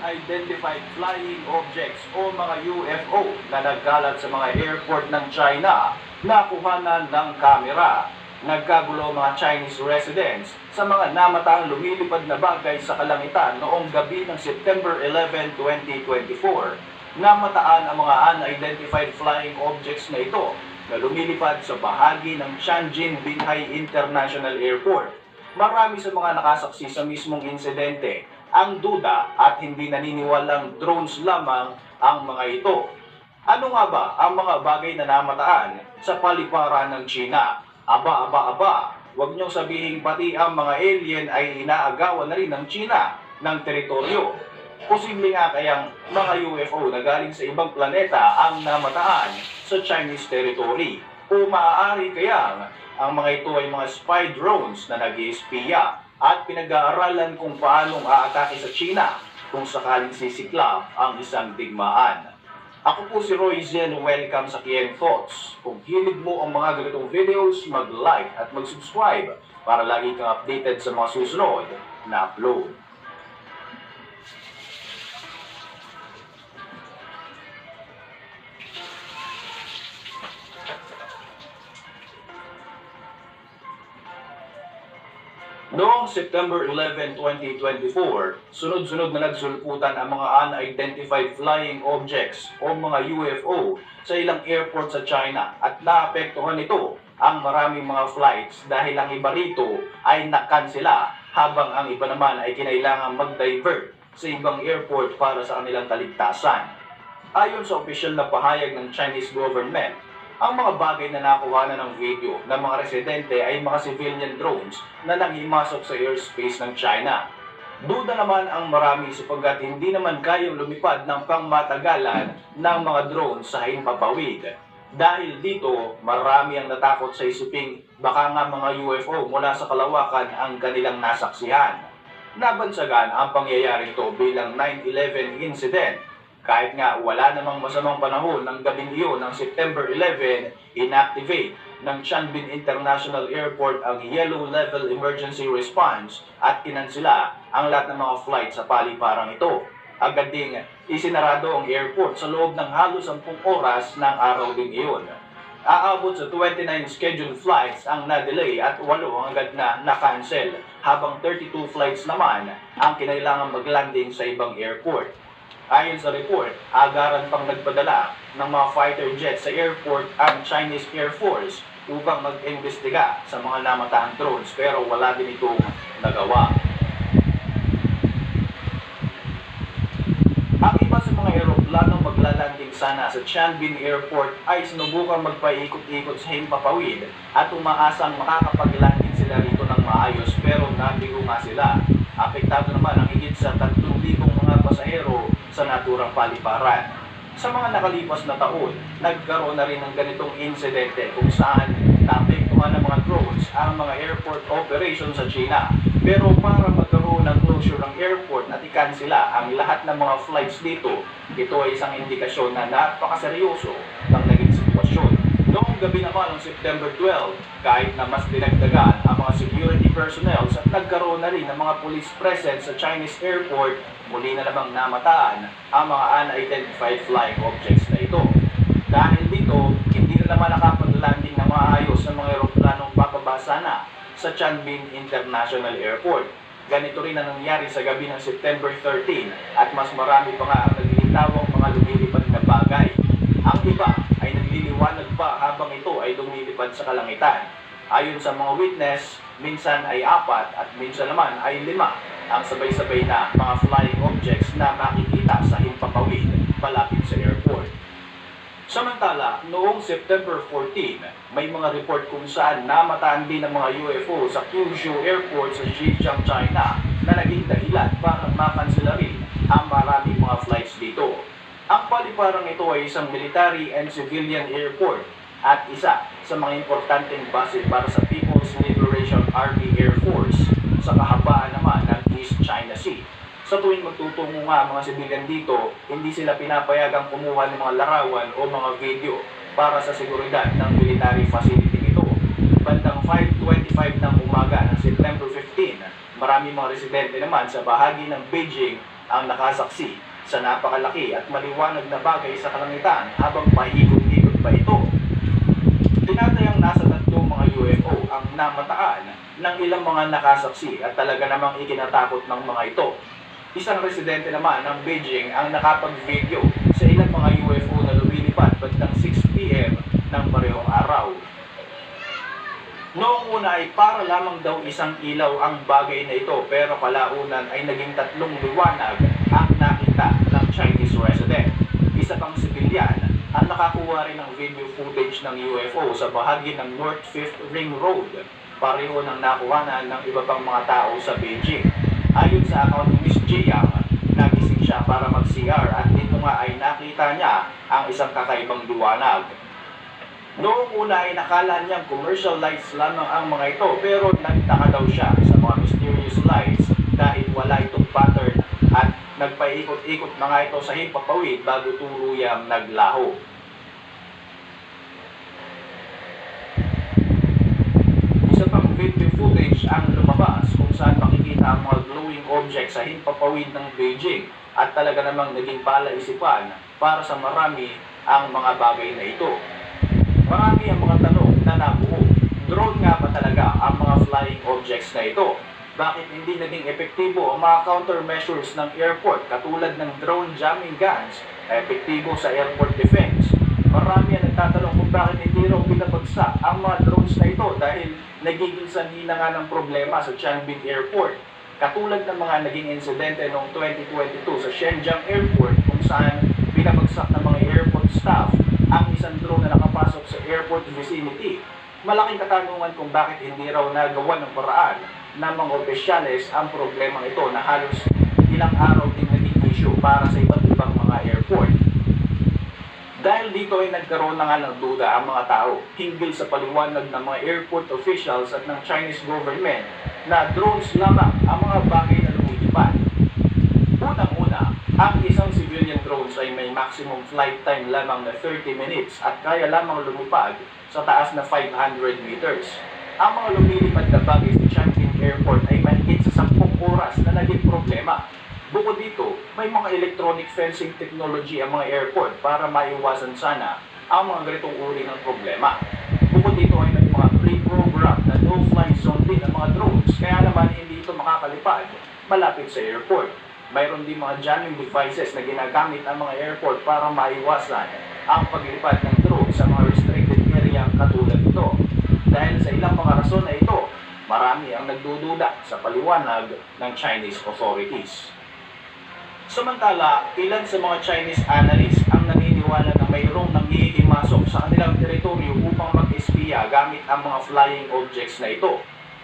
unidentified flying objects o mga UFO na nagkalat sa mga airport ng China na kuhanan ng kamera. Nagkagulo mga Chinese residents sa mga namataang lumilipad na bagay sa kalangitan noong gabi ng September 11, 2024. Namataan ang mga unidentified flying objects na ito na lumilipad sa bahagi ng Tianjin Binhai International Airport. Marami sa mga nakasaksi sa mismong insidente ang duda at hindi naniniwalang drones lamang ang mga ito. Ano nga ba ang mga bagay na namataan sa paliparan ng China? Aba, huwag niyong sabihin pati ang mga alien ay inaagawan na rin ng China ng teritoryo. Posible nga kayang mga UFO na galing sa ibang planeta ang namataan sa Chinese territory. O maaari kayang ang mga ito ay mga spy drones na nag-iispiya at pinag-aaralan kung paanong aatake sa China kung sakaling sisiklab ang isang digmaan. Ako po si Roy Zen, welcome sa Kien Thoughts. Kung hilig mo ang mga ganitong videos, mag-like at mag-subscribe para lagi kang updated sa mga susunod na upload. Noong September 11, 2024, sunod-sunod na nagsulputan ang mga unidentified flying objects o mga UFO sa ilang airport sa China at naapektuhan nito ang maraming mga flights dahil ang iba rito ay nakansela habang ang iba naman ay kinailangan mag-divert sa ibang airport para sa kanilang kaligtasan. Ayon sa opisyal na pahayag ng Chinese government, ang mga bagay na nakuha na ng video ng mga residente ay mga civilian drones na nanghimasok sa airspace ng China. Duda naman ang marami sapagkat hindi naman kayang lumipad ng pangmatagalan ng mga drones sa himpapawid. Dahil dito, marami ang natakot sa isiping baka nga mga UFO mula sa kalawakan ang kanilang nasaksihan. Nabansagan ang pangyayari ito bilang 9/11 incident. Kahit nga wala namang masamang panahon ng gabing iyon ng September 11, inactivate ng Tianjin International Airport ang Yellow Level Emergency Response at kinansela ang lahat ng mga flight sa paliparang ito. Agad ding isinarado ang airport sa loob ng halos 10 oras ng araw din iyon. Aabot sa 29 scheduled flights ang na-delay at 8 ang agad na na-cancel, habang 32 flights naman ang kinailangan mag-landing sa ibang airport. Ayon sa report, agaran pang nagpadala ng mga fighter jets sa airport ang Chinese Air Force upang mag-imbestiga sa mga namataang drones pero wala din itong nagawa. Ang iba sa mga eroplanong maglalanding sana sa Tianjin Airport ay sinubukang magpaikot-ikot sa himpapawid at umaasang makakapag-landing sila rito ng maayos pero nabigo nga sila. Apektado naman ang higit sa 3,000 mga pasahero sa naturang paliparan. Sa mga nakalipas na taon, nagkaroon na rin ng ganitong insidente kung saan naapektuhan ng mga drones ang mga airport operations sa China. Pero para magkaroon ng closure ng airport at ikansela ang lahat ng mga flights dito, ito ay isang indikasyon na napakaseryoso ng naging sitwasyon. Noong gabi naman ng September 12, kahit na mas dinagdagan ang mga security personnel at nagkaroon na rin ng mga police presence sa Chinese airport, muli na namang namataan ang mga unidentified flying objects na ito. Dahil dito, hindi na naman nakapag-landing na maayos ng mga eroplanong papabasa na sa Tianjin International Airport. Ganito rin ang nangyari sa gabi ng September 13 at mas marami pa nga ang naglilitawang mga lumilipad na bagay. Ang iba ay nagliliwanag pa habang ito ay lumilipad sa kalangitan. Ayon sa mga witness, minsan ay 4 at minsan naman ay 5 ang sabay-sabay na mga flying objects na makikita sa himpapawid malapit sa airport. Samantala, noong September 14, may mga report kung saan namataan din ng mga UFO sa Kyushu Airport sa Zhejiang, China na naging dahilan para makansela rin ang maraming mga flights dito. Ang paliparang ito ay isang military and civilian airport at isa sa mga importanteng base para sa People's Liberation Army Air Force sa kahabaan naman ng East China Sea. Sa tuwing magtutungo nga mga sibilyan dito, hindi sila pinapayagang kumuha ng mga larawan o mga video para sa seguridad ng military facility nito. Bandang 5:25 ng umaga ng September 15, marami mga residente naman sa bahagi ng Beijing ang nakasaksi sa napakalaki at maliwanag na bagay sa kalangitan habang paikot-ikot pa ito. Tinatayang nasa 3 mga UFO ang namataan ng ilang mga nakasaksi at talaga namang ikinatakot ng mga ito. Isang residente naman ng Beijing ang nakapag-video sa ilang mga UFO na lumilipad bandang 6 PM ng parehong araw. Noong una ay para lamang daw isang ilaw ang bagay na ito, pero kalaunan ay naging 3 liwanag ang nakita ng Chinese resident. Isa pang sibilyan ang nakakuha rin ng video footage ng UFO sa bahagi ng North 5th Ring Road. Pareho ng nakuhanan ng iba pang mga tao sa Beijing. Ayon sa account ni Miss Jiang, nagising siya para mag-CR at dito nga ay nakita niya ang isang kakaibang liwanag. Noong una ay nakala niyang commercial lights lamang ang mga ito, pero nagtaka daw siya sa mga mysterious lights dahil wala itong pattern at nagpaikot-ikot na nga ito sa himpapawid bago tuluyang naglaho. Isa pang video footage ang lumabas kung saan makikita ang mga glowing objects sa himpapawid ng Beijing at talaga namang naging palaisipan para sa marami ang mga bagay na ito. Marami ang mga tanong na nabuo. Drone nga ba talaga ang mga flying objects na ito? Bakit hindi naging epektibo ang mga countermeasures ng airport katulad ng drone jamming guns na epektibo sa airport defense? Marami ang nagtatanong kung bakit hindi raw binabagsak ang mga drones na ito dahil nagiging sanhi na nga ng problema sa Tianjin Airport. Katulad ng mga naging insidente noong 2022 sa Shenzhen Airport kung saan binabagsak ng mga airport staff ang isang drone na nakapasok sa airport vicinity. Malaking katanungan kung bakit hindi raw nagawa ng paraan ng mga opisyales ang problemang ito na halos ilang araw din naging issue para sa iba't ibang mga airport. Dahil dito ay nagkaroon na nga ng duda ang mga tao hinggil sa paliwanag ng mga airport officials at ng Chinese government na drones lamang ang mga bagay na lumilipad. Unang-una, ang isang civilian drones ay may maximum flight time lamang na 30 minutes at kaya lamang lumipad sa taas na 500 meters. Ang mga lumilipad na bagay sa Tianjin Airport ay mahigit sa 10 oras na naging problema. Bukod dito, may mga electronic fencing technology ang mga airport para maiwasan sana ang mga ganitong uri ng problema. Bukod dito ay may mga pre-program na no-fly zone din ang mga drones, kaya naman hindi ito makakalipad malapit sa airport. Mayroon din mga jamming devices na ginagamit ang mga airport para maiwasan ang paglipad ng drone sa mga restricted area katulad ito. Dahil sa ilang mga rason na ito, marami ang nagdududa sa paliwanag ng Chinese authorities. Samantala, ilan sa mga Chinese analysts ang naniniwala na mayroong nangihimasok sa kanilang teritoryo upang mag-espiya gamit ang mga flying objects na ito.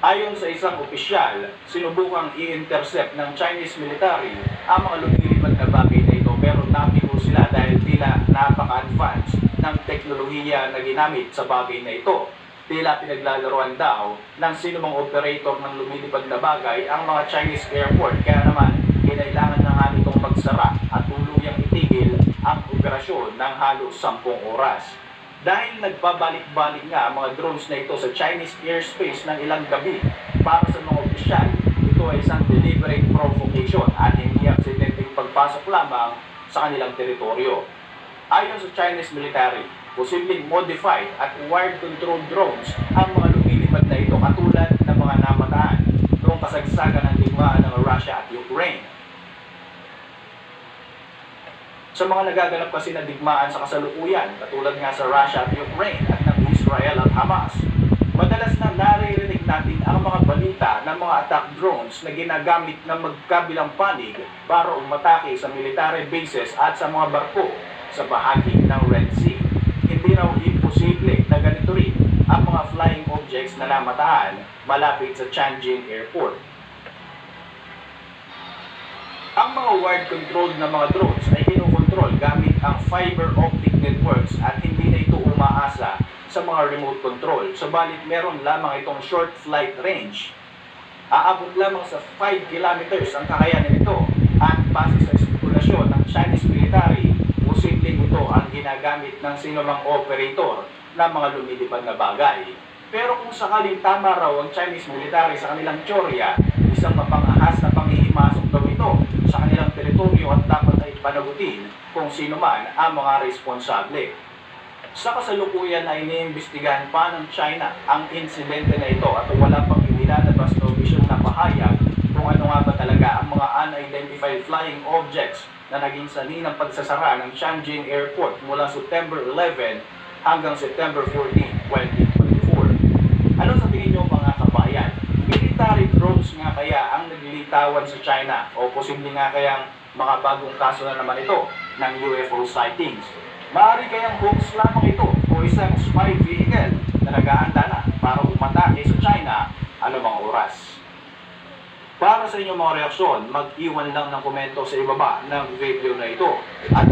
Ayon sa isang opisyal, sinubukang i-intercept ng Chinese military ang mga lumilipad na bagay na ito pero nabigo sila dahil tila napaka-advance ng teknolohiya na ginamit sa bagay na ito. Tila pinaglalaroan daw ng sinumang operator ng lumilipad na bagay ang mga Chinese airport, kaya naman kinailangan na nga nitong magsara at tuluyang itigil ang operasyon ng halos 10 oras. Dahil nagbabalik-balik nga ang mga drones na ito sa Chinese airspace ng ilang gabi, para sa mga opisyal, ito ay isang deliberate provocation at hindi aksidenteng pagpasok lamang sa kanilang teritoryo. Ayon sa Chinese military, posibleng modified at wired-controlled drones ang mga lumilipad na ito katulad ng mga namataan noong kasagsagan ng digmaan ng Russia at Ukraine. Sa mga nagaganap kasi na digmaan sa kasalukuyan, katulad nga sa Russia at Ukraine at ng Israel at Hamas, madalas na naririnig natin ang mga balita ng mga attack drones na ginagamit ng magkabilang panig para umatake sa military bases at sa mga barko sa bahagi ng Red Sea. Hindi raw imposible na ganito rin ang mga flying objects na namataan malapit sa Tianjin Airport. Ang mga wired-controlled na mga drones ay kinokontrol gamit ang fiber optic networks at hindi na ito umaasa sa mga remote control. Subalit meron lamang itong short flight range. Aabot lamang sa 5 kilometers ang kakayanin nito at base sa espekulasyon ng Chinese military, posibleng ito ang ginagamit ng sinumang operator ng mga lumilipad na bagay. Pero kung sakaling tama raw ang Chinese military sa kanilang teorya, isang mapangahas na panghihimasok daw ito sa kanilang teritoryo at dapat ay panagutin kung sino man ang mga responsable. Sa kasalukuyan ay iniimbestigahan pa ng China ang insidente na ito at wala pang inilalabas na opisyal na pahayag kung ano nga ba talaga ang mga unidentified flying objects na naging sanhi ng pagsasara ng Tianjin Airport mula September 11 hanggang September 14, 2024. Ano sa tingin nyo mga kabayan? Military drones nga kaya ang naglilitawan sa China o posible nga kayang mga bagong kaso na naman ito ng UFO sightings? Maaari kayang hoax lamang ito o isang spy vehicle na nag-aanda na para umatake sa China anumang oras. Para sa inyong mga reaksyon, mag-iwan lang ng komento sa ibaba ng video na ito. At